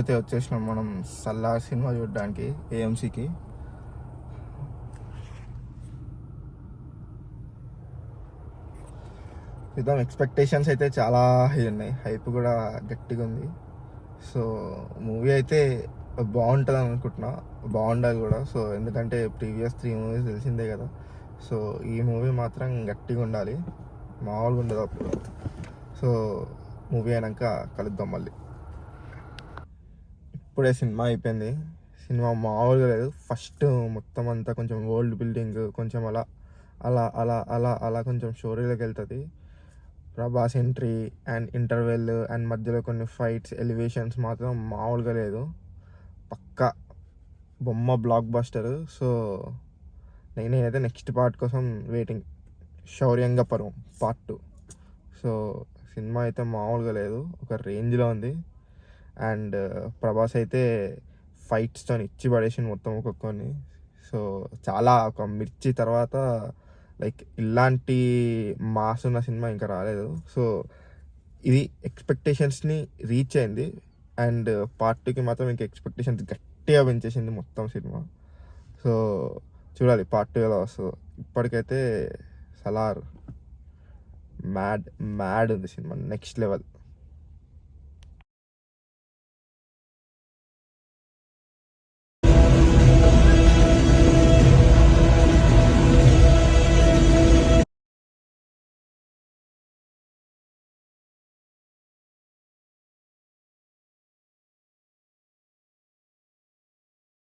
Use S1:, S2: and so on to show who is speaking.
S1: ఈరోజైతే వచ్చేసినాం మనం సల్లార్ సినిమా చూడడానికి ఏఎంసీకి. చూద్దాం. ఎక్స్పెక్టేషన్స్ అయితే చాలా హై ఉన్నాయి, హైప్ కూడా గట్టిగా ఉంది. సో మూవీ అయితే బాగుంటుంది అనుకుంటున్నా, బాగుండాలి కూడా. సో ఎందుకంటే ప్రీవియస్ 3 మూవీస్ తెలిసిందే కదా. సో ఈ మూవీ మాత్రం గట్టిగా ఉండాలి, మామూలుగా ఉండదు అప్పుడు. సో మూవీ అయినాక కలుద్దాం మళ్ళీ. ఇప్పుడే సినిమా అయిపోయింది. సినిమా మామూలుగా లేదు. ఫస్ట్ మొత్తం అంతా కొంచెం వరల్డ్ బిల్డింగ్, కొంచెం అలా అలా అలా అలా అలా కొంచెం స్టోరీలోకి వెళ్తుంది. Prabhas entry and interval and మధ్యలో కొన్ని ఫైట్స్, ఎలివేషన్స్ మాత్రం మామూలుగా లేదు. పక్కా బొమ్మ బ్లాక్ బస్టర్. సో నేనైతే నెక్స్ట్ పార్ట్ కోసం వెయిటింగ్. శౌర్యంగ పర్వం పార్ట్ 2. సో సినిమా అయితే మామూలుగా లేదు, ఒక రేంజ్లో ఉంది. అండ్ ప్రభాస్ అయితే ఫైట్స్తో ఇచ్చి పడేసింది మొత్తం ఒక్కొక్కరిని. సో చాలా ఒక మిర్చి తర్వాత లైక్ ఇలాంటి మాస్ ఉన్న సినిమా ఇంకా రాలేదు. సో ఇది ఎక్స్పెక్టేషన్స్ని రీచ్ అయింది. అండ్ పార్ట్ 2కి మాత్రం ఇంకా ఎక్స్పెక్టేషన్స్ గట్టిగా పెంచేసింది మొత్తం సినిమా. సో చూడాలి పార్ట్ 2 ఎలా వస్తుందో. ఇప్పటికైతే సలార్ మ్యాడ్ ఉంది సినిమా, నెక్స్ట్ లెవెల్.